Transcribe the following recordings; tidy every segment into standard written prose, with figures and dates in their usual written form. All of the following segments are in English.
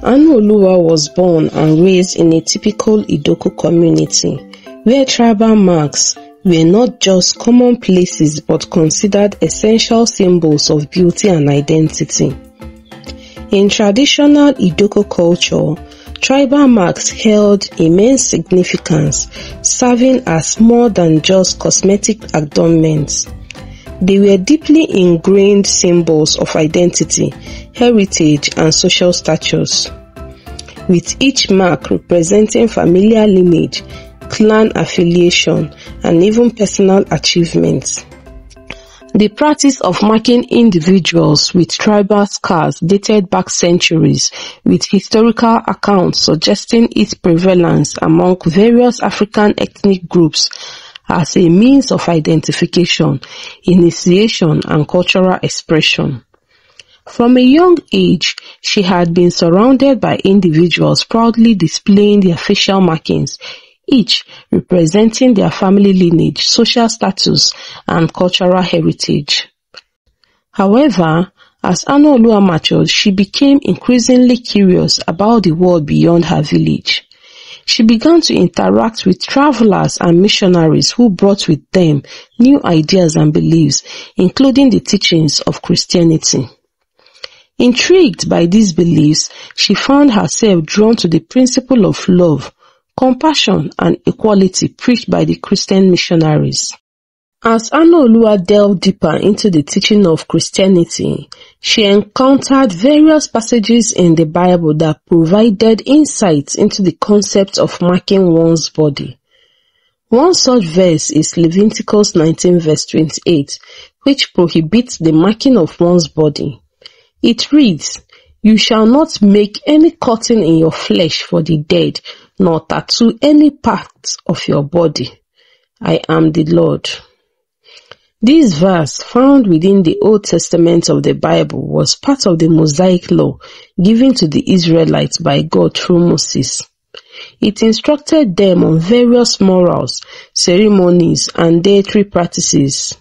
Anuoluwa was born and raised in a typical Idoko community, where tribal marks were not just commonplaces but considered essential symbols of beauty and identity. In traditional Idoko culture, tribal marks held immense significance, serving as more than just cosmetic adornments. They were deeply ingrained symbols of identity, heritage, and social status, with each mark representing familiar lineage, clan affiliation, and even personal achievements. The practice of marking individuals with tribal scars dated back centuries, with historical accounts suggesting its prevalence among various African ethnic groups as a means of identification, initiation, and cultural expression. From a young age, she had been surrounded by individuals proudly displaying their facial markings, each representing their family lineage, social status, and cultural heritage. However, as Anuoluwa matured, she became increasingly curious about the world beyond her village. She began to interact with travelers and missionaries who brought with them new ideas and beliefs, including the teachings of Christianity. Intrigued by these beliefs, she found herself drawn to the principle of love, compassion, and equality preached by the Christian missionaries. As Anuoluwa delved deeper into the teaching of Christianity, she encountered various passages in the Bible that provided insights into the concept of marking one's body. One such verse is Leviticus 19 verse 28, which prohibits the marking of one's body. It reads, "You shall not make any cutting in your flesh for the dead, nor tattoo any part of your body. I am the Lord." This verse, found within the Old Testament of the Bible, was part of the Mosaic law given to the Israelites by God through Moses. It instructed them on various morals, ceremonies, and dietary practices.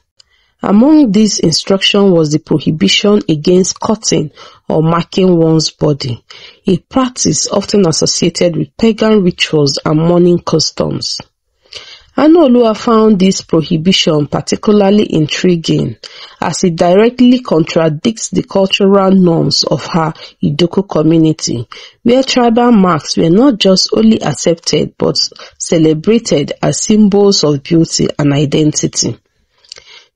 Among these instructions was the prohibition against cutting or marking one's body, a practice often associated with pagan rituals and mourning customs. Anuoluwa found this prohibition particularly intriguing, as it directly contradicts the cultural norms of her Idoko community, where tribal marks were not just only accepted but celebrated as symbols of beauty and identity.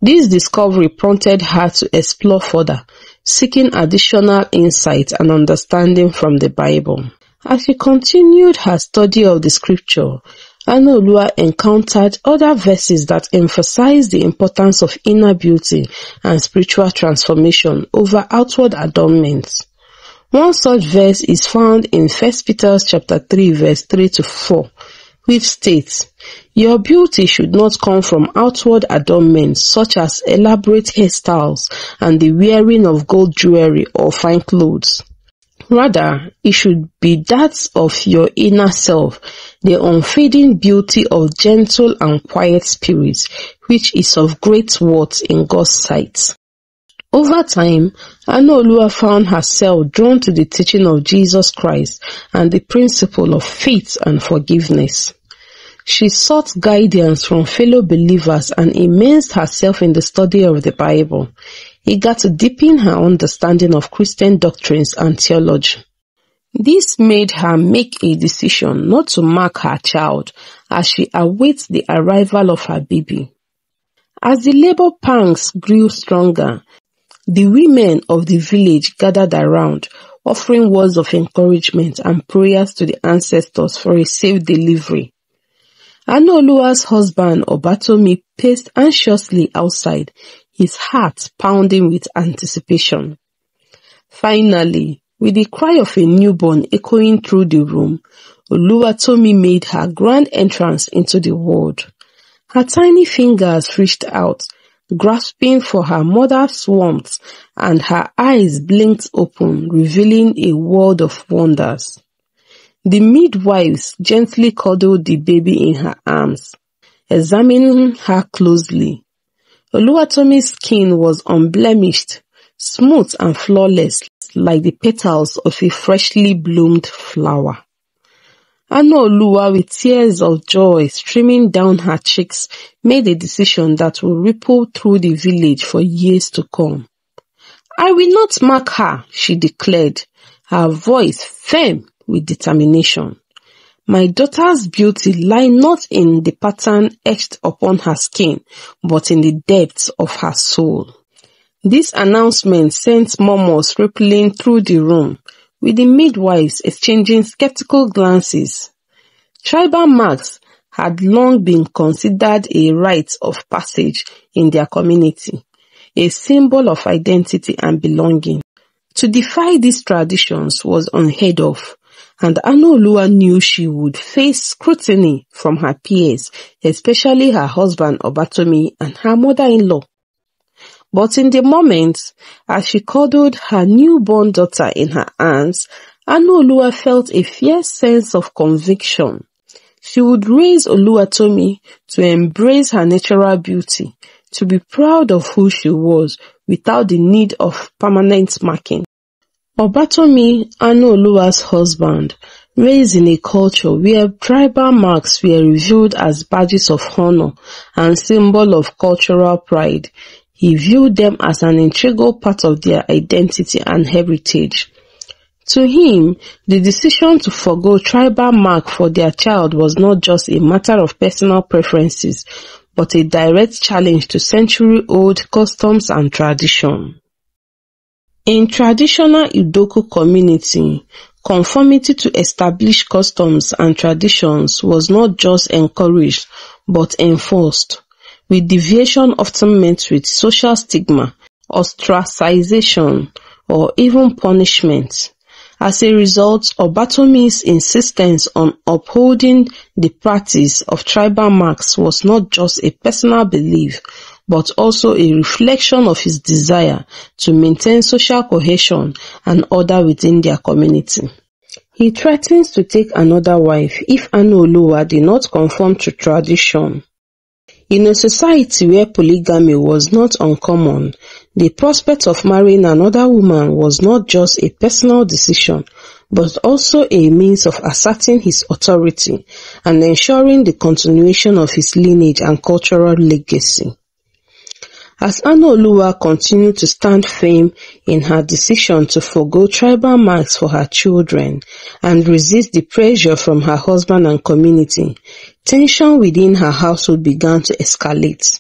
This discovery prompted her to explore further, seeking additional insight and understanding from the Bible. As she continued her study of the scripture, Anuoluwa encountered other verses that emphasized the importance of inner beauty and spiritual transformation over outward adornments. One such verse is found in 1 Peter chapter 3 verse 3 to 4, which states, "Your beauty should not come from outward adornments such as elaborate hairstyles and the wearing of gold jewelry or fine clothes. Rather, it should be that of your inner self, the unfading beauty of gentle and quiet spirits, which is of great worth in God's sight." Over time, Anuoluwa found herself drawn to the teaching of Jesus Christ and the principle of faith and forgiveness. She sought guidance from fellow believers and immersed herself in the study of the Bible, eager to deepen her understanding of Christian doctrines and theology. This made her make a decision not to mark her child as she awaits the arrival of her baby. As the labor pangs grew stronger, the women of the village gathered around, offering words of encouragement and prayers to the ancestors for a safe delivery. Anuoluwa's husband Obatomi paced anxiously outside, his heart pounding with anticipation. Finally, with the cry of a newborn echoing through the room, Oluwatomi made her grand entrance into the world. Her tiny fingers reached out, grasping for her mother's warmth, and her eyes blinked open, revealing a world of wonders. The midwives gently cuddled the baby in her arms, examining her closely. Oluwatomi's skin was unblemished, smooth and flawless, like the petals of a freshly bloomed flower. Anuoluwa, with tears of joy streaming down her cheeks, made a decision that will ripple through the village for years to come. "I will not mark her," she declared, her voice firm with determination. "My daughter's beauty lies not in the pattern etched upon her skin, but in the depths of her soul." This announcement sent murmurs rippling through the room, with the midwives exchanging skeptical glances. Tribal marks had long been considered a rite of passage in their community, a symbol of identity and belonging. To defy these traditions was unheard of, and Anuoluwa knew she would face scrutiny from her peers, especially her husband Obatomi and her mother-in-law. But in the moment, as she cuddled her newborn daughter in her arms, Anuoluwa felt a fierce sense of conviction. She would raise Obatomi to embrace her natural beauty, to be proud of who she was without the need of permanent marking. Obatomi, Anuoluwa's husband, raised in a culture where tribal marks were revealed as badges of honor and symbol of cultural pride, he viewed them as an integral part of their identity and heritage. To him, the decision to forgo tribal mark for their child was not just a matter of personal preferences, but a direct challenge to century-old customs and tradition. In traditional Idoko community, conformity to established customs and traditions was not just encouraged, but enforced, with deviation often met with social stigma, ostracization, or even punishment. As a result, Obatomi's insistence on upholding the practice of tribal marks was not just a personal belief, but also a reflection of his desire to maintain social cohesion and order within their community. He threatens to take another wife if Anuoluwa did not conform to tradition. In a society where polygamy was not uncommon, the prospect of marrying another woman was not just a personal decision, but also a means of asserting his authority and ensuring the continuation of his lineage and cultural legacy. As Anuoluwa continued to stand firm in her decision to forgo tribal marks for her children and resist the pressure from her husband and community, tension within her household began to escalate.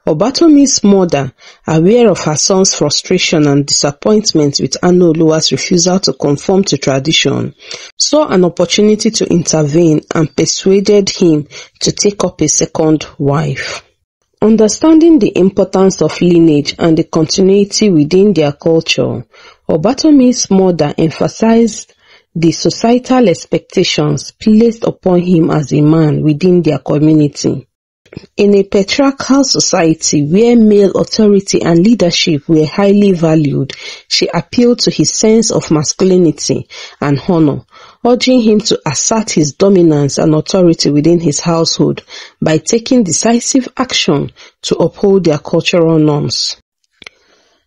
Obatomi's mother, aware of her son's frustration and disappointment with Anuoluwa's refusal to conform to tradition, saw an opportunity to intervene and persuaded him to take up a second wife. Understanding the importance of lineage and the continuity within their culture, Obatomi's mother emphasized the societal expectations placed upon him as a man within their community. In a patriarchal society where male authority and leadership were highly valued, she appealed to his sense of masculinity and honor, urging him to assert his dominance and authority within his household by taking decisive action to uphold their cultural norms.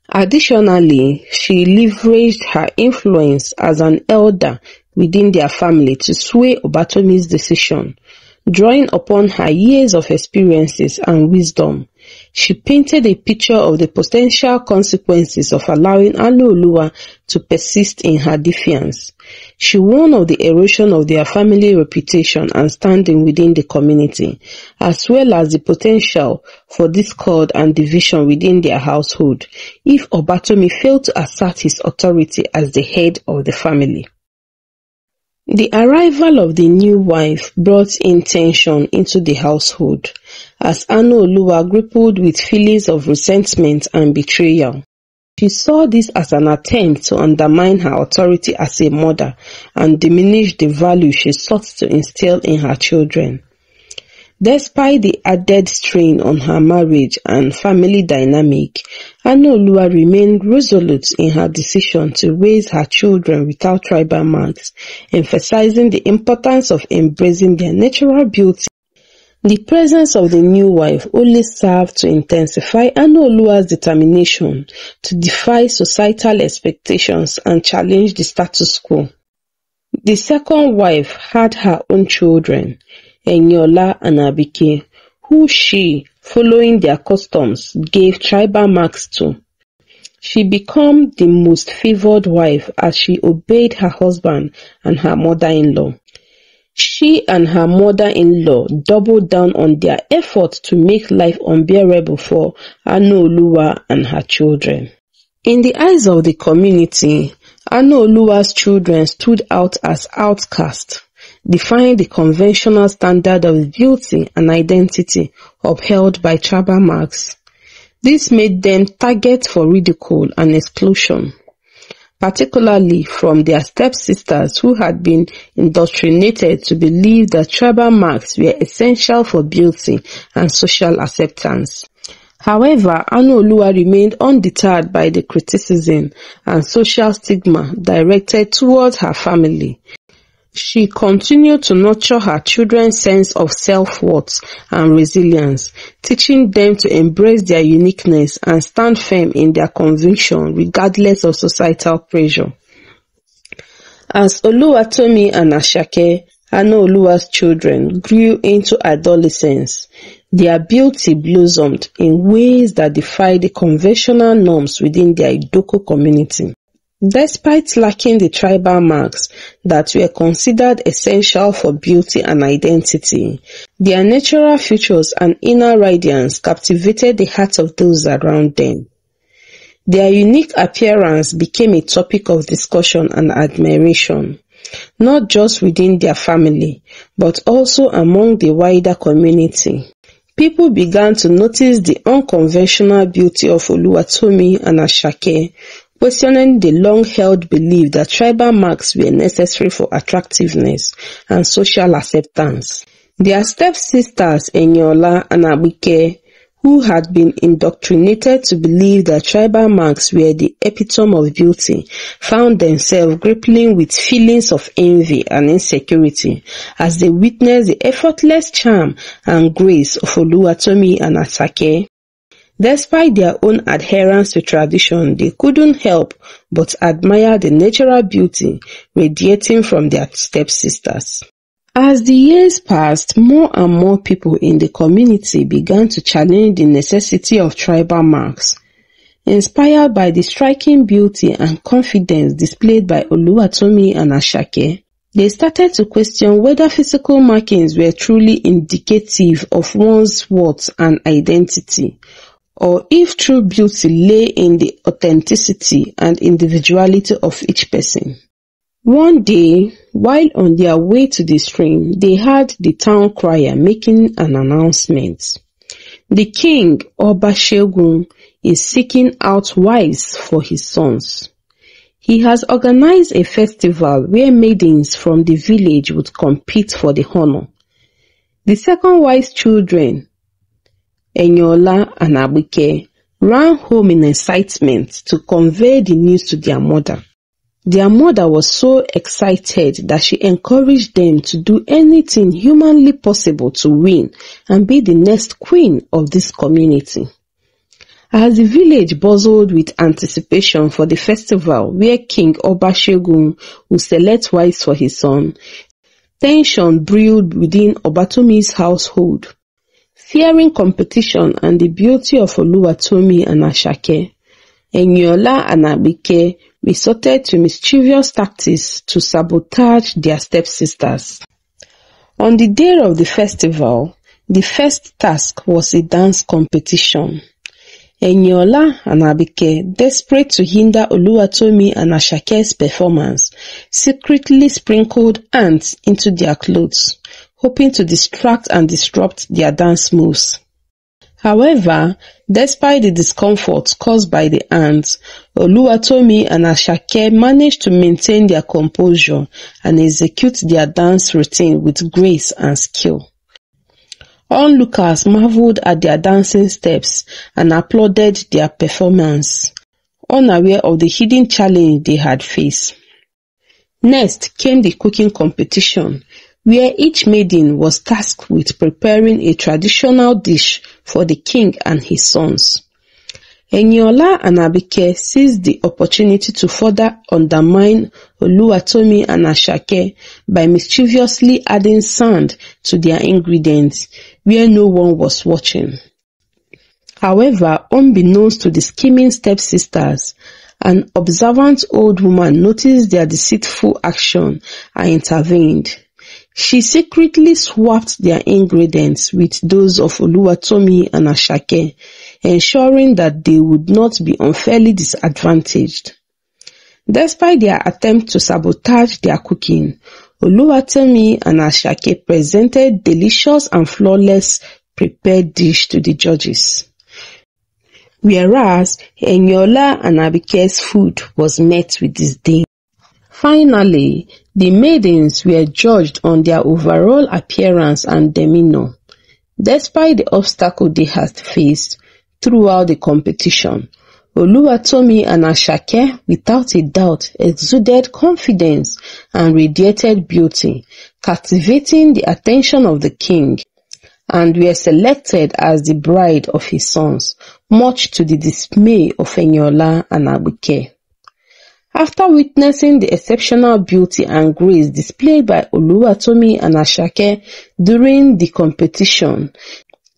Additionally, she leveraged her influence as an elder within their family to sway Obatomi's decision. Drawing upon her years of experiences and wisdom, she painted a picture of the potential consequences of allowing Anuoluwa to persist in her defiance. She warned of the erosion of their family reputation and standing within the community, as well as the potential for discord and division within their household if Obatomi failed to assert his authority as the head of the family. The arrival of the new wife brought in tension into the household, as Anuoluwa grappled with feelings of resentment and betrayal. She saw this as an attempt to undermine her authority as a mother and diminish the value she sought to instill in her children. Despite the added strain on her marriage and family dynamic, Anuoluwa remained resolute in her decision to raise her children without tribal marks, emphasizing the importance of embracing their natural beauty The presence of the new wife only served to intensify Anuoluwa's determination to defy societal expectations and challenge the status quo. The second wife had her own children, Eniola and Abike, who she, following their customs, gave tribal marks to. She became the most favored wife as she obeyed her husband and her mother-in-law. She and her mother-in-law doubled down on their efforts to make life unbearable for Anuoluwa and her children. In the eyes of the community, Anuoluwa's children stood out as outcasts, defying the conventional standard of beauty and identity upheld by tribal marks. This made them targets for ridicule and exclusion, particularly from their stepsisters who had been indoctrinated to believe that tribal marks were essential for beauty and social acceptance. However, Anuoluwa remained undeterred by the criticism and social stigma directed towards her family. She continued to nurture her children's sense of self-worth and resilience, teaching them to embrace their uniqueness and stand firm in their conviction regardless of societal pressure. As Obatomi and Asake, Anuoluwa's children, grew into adolescence, their beauty blossomed in ways that defied the conventional norms within their Idoko community. Despite lacking the tribal marks that were considered essential for beauty and identity, their natural features and inner radiance captivated the hearts of those around them. Their unique appearance became a topic of discussion and admiration, not just within their family, but also among the wider community. People began to notice the unconventional beauty of Obatomi and Asake, questioning the long-held belief that tribal marks were necessary for attractiveness and social acceptance. Their stepsisters Eniola and Abike, who had been indoctrinated to believe that tribal marks were the epitome of beauty, found themselves grappling with feelings of envy and insecurity as they witnessed the effortless charm and grace of Obatomi and Asake. Despite their own adherence to tradition, they couldn't help but admire the natural beauty radiating from their stepsisters. As the years passed, more and more people in the community began to challenge the necessity of tribal marks. Inspired by the striking beauty and confidence displayed by Obatomi and Asake, they started to question whether physical markings were truly indicative of one's worth and identity, or if true beauty lay in the authenticity and individuality of each person. One day, while on their way to the stream, they heard the town crier making an announcement. The king, Obashegun, is seeking out wives for his sons. He has organized a festival where maidens from the village would compete for the honor. The second wife's children, Eniola and Abike, ran home in excitement to convey the news to their mother. Their mother was so excited that she encouraged them to do anything humanly possible to win and be the next queen of this community. As the village bustled with anticipation for the festival where King Obashegun would select wives for his son, tension brewed within Obatomi's household. Fearing competition and the beauty of Obatomi and Asake, Eniola and Abike resorted to mischievous tactics to sabotage their stepsisters. On the day of the festival, the first task was a dance competition. Eniola and Abike, desperate to hinder Obatomi and Asake's performance, secretly sprinkled ants into their clothes, hoping to distract and disrupt their dance moves. However, despite the discomfort caused by the ants, Obatomi and Asake managed to maintain their composure and execute their dance routine with grace and skill. Onlookers marveled at their dancing steps and applauded their performance, unaware of the hidden challenge they had faced. Next came the cooking competition, where each maiden was tasked with preparing a traditional dish for the king and his sons. Eniola and Abike seized the opportunity to further undermine Oluwatomi and Asake by mischievously adding sand to their ingredients where no one was watching. However, unbeknownst to the scheming stepsisters, an observant old woman noticed their deceitful action and intervened. She secretly swapped their ingredients with those of Oluwatomi and Asake, ensuring that they would not be unfairly disadvantaged. Despite their attempt to sabotage their cooking, Oluwatomi and Asake presented delicious and flawless prepared dish to the judges, whereas Eniola and Abike's food was met with disdain. Finally, the maidens were judged on their overall appearance and demeanor. Despite the obstacle they had faced throughout the competition, Oluwatomi and Asake, without a doubt, exuded confidence and radiated beauty, captivating the attention of the king, and were selected as the bride of his sons, much to the dismay of Eniola and Abike. After witnessing the exceptional beauty and grace displayed by Oluwatomi and Asake during the competition,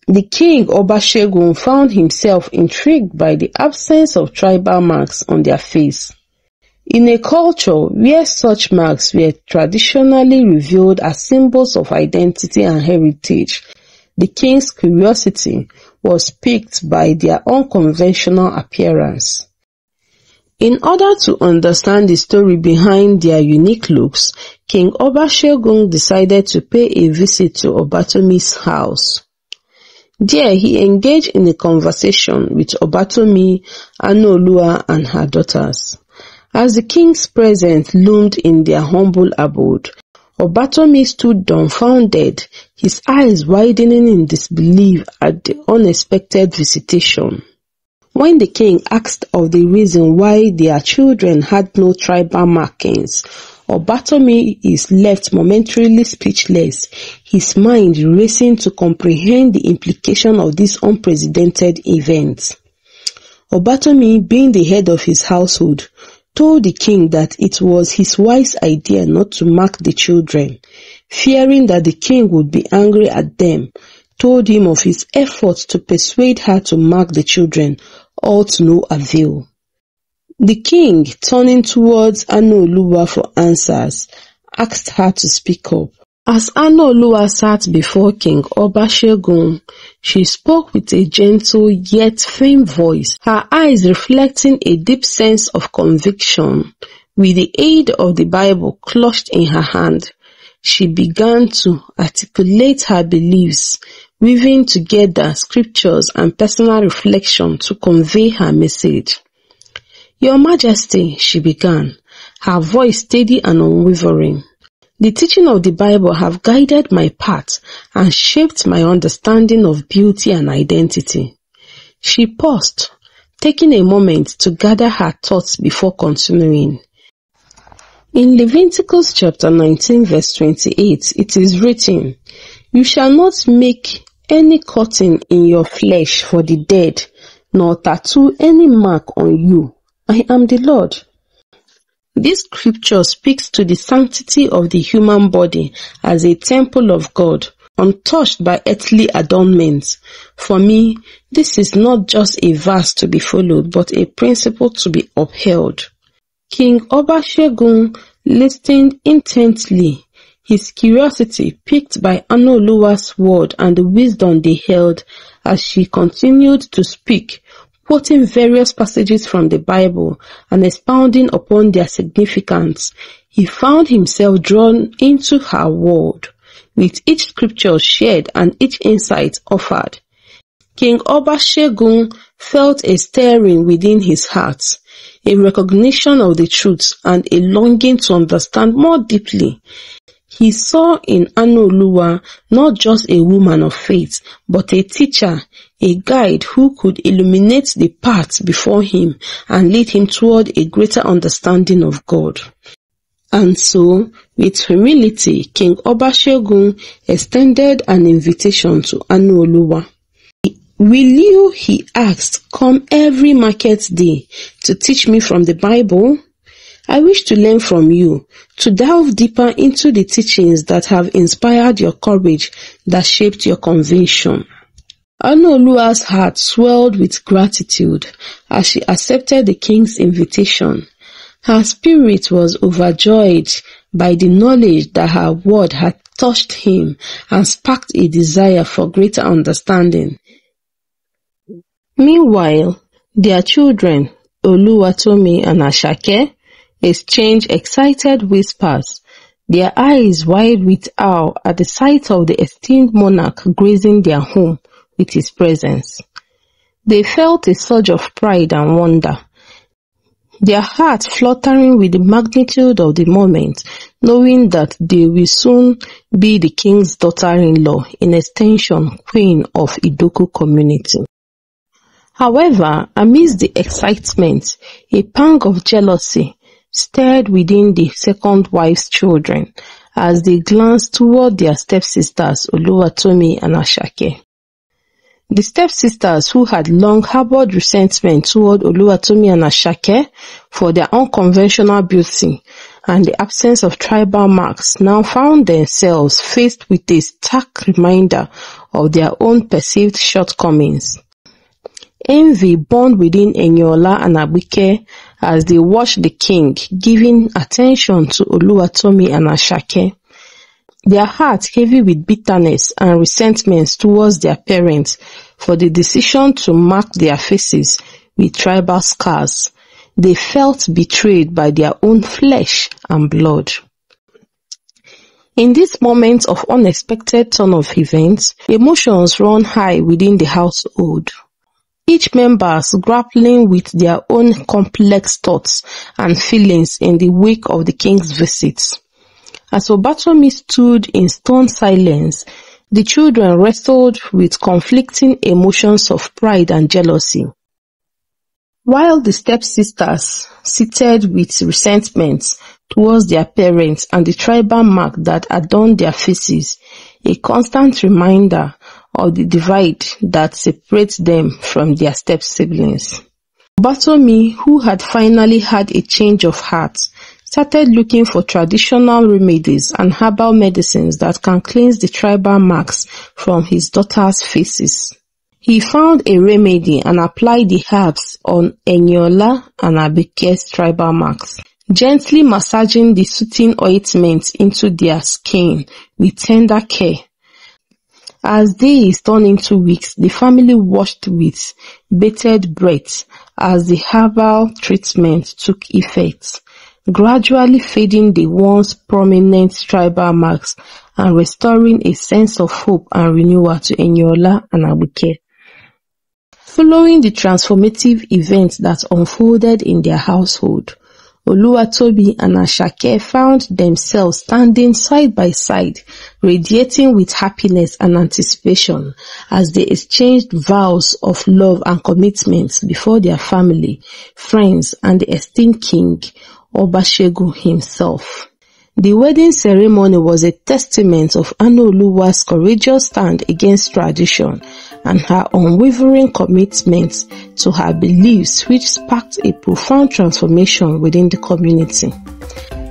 the king Obashegun found himself intrigued by the absence of tribal marks on their face. In a culture where such marks were traditionally revealed as symbols of identity and heritage, the king's curiosity was piqued by their unconventional appearance. In order to understand the story behind their unique looks, King Obashegun decided to pay a visit to Obatomi's house. There he engaged in a conversation with Obatomi, Anuoluwa and her daughters. As the king's presence loomed in their humble abode, Obatomi stood dumbfounded, his eyes widening in disbelief at the unexpected visitation. When the king asked of the reason why their children had no tribal markings, Obatomi is left momentarily speechless, his mind racing to comprehend the implication of this unprecedented event. Obatomi, being the head of his household, told the king that it was his wise idea not to mark the children. Fearing that the king would be angry at them, told him of his efforts to persuade her to mark the children, all to no avail. The king, turning towards Anuoluwa for answers, asked her to speak up. As Anuoluwa sat before King Obashegun, she spoke with a gentle yet firm voice, her eyes reflecting a deep sense of conviction. With the aid of the Bible clutched in her hand, she began to articulate her beliefs, weaving together scriptures and personal reflection to convey her message. "Your Majesty," she began, her voice steady and unwavering, "the teaching of the Bible have guided my path and shaped my understanding of beauty and identity." She paused, taking a moment to gather her thoughts before continuing. In Leviticus chapter 19 verse 28, it is written, "You shall not make any cutting in your flesh for the dead, nor tattoo any mark on you. I am the Lord." This scripture speaks to the sanctity of the human body as a temple of God, untouched by earthly adornments. For me, this is not just a verse to be followed, but a principle to be upheld. King Obashegun listened intently, his curiosity piqued by Anuoluwa's word and the wisdom they held as she continued to speak, quoting various passages from the Bible and expounding upon their significance. He found himself drawn into her world, with each scripture shared and each insight offered. King Obashegun felt a stirring within his heart, a recognition of the truth and a longing to understand more deeply. He saw in Anuoluwa not just a woman of faith, but a teacher, a guide who could illuminate the path before him and lead him toward a greater understanding of God. And so, with humility, King Obashegun extended an invitation to Anuoluwa. "Will you," he asked, "come every market day to teach me from the Bible? I wish to learn from you, to delve deeper into the teachings that have inspired your courage, that shaped your conviction." Anuoluwa's heart swelled with gratitude as she accepted the king's invitation. Her spirit was overjoyed by the knowledge that her word had touched him and sparked a desire for greater understanding. Meanwhile, their children, Oluwatomi and Asake, exchanged excited whispers, their eyes wide with awe at the sight of the esteemed monarch gracing their home with his presence. They felt a surge of pride and wonder, their hearts fluttering with the magnitude of the moment, knowing that they will soon be the king's daughter-in-law, in extension, queen of Idoku community. However, amidst the excitement, a pang of jealousy stirred within the second wife's children as they glanced toward their stepsisters Oluwatomi and Asake. The stepsisters, who had long harbored resentment toward Oluwatomi and Asake for their unconventional beauty and the absence of tribal marks, now found themselves faced with a stark reminder of their own perceived shortcomings. Envy burned within Eniola and Abike as they watched the king giving attention to Oluwatomi and Asake. Their hearts heavy with bitterness and resentment towards their parents for the decision to mark their faces with tribal scars. They felt betrayed by their own flesh and blood. In this moment of unexpected turn of events, emotions run high within the household. Each member grappling with their own complex thoughts and feelings in the wake of the king's visit. As Obatomi stood in stern silence, the children wrestled with conflicting emotions of pride and jealousy. While the stepsisters seated with resentment towards their parents and the tribal mark that adorned their faces, a constant reminder of the divide that separates them from their step-siblings. Obatomi, who had finally had a change of heart, started looking for traditional remedies and herbal medicines that can cleanse the tribal marks from his daughters' faces. He found a remedy and applied the herbs on Eniola and Abike's tribal marks, gently massaging the soothing ointment into their skin with tender care. As days turned into weeks, the family watched with bated breath as the herbal treatment took effect, gradually fading the once prominent tribal marks and restoring a sense of hope and renewal to Eniola and Abike. Following the transformative events that unfolded in their household, Oluwatomi and Asake found themselves standing side by side, radiating with happiness and anticipation as they exchanged vows of love and commitment before their family, friends, and the esteemed king, Obashegun himself. The wedding ceremony was a testament of Anuoluwa's courageous stand against tradition and her unwavering commitment to her beliefs, which sparked a profound transformation within the community.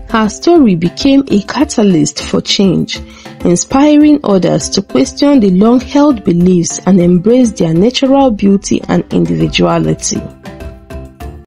Her story became a catalyst for change, inspiring others to question the long-held beliefs and embrace their natural beauty and individuality.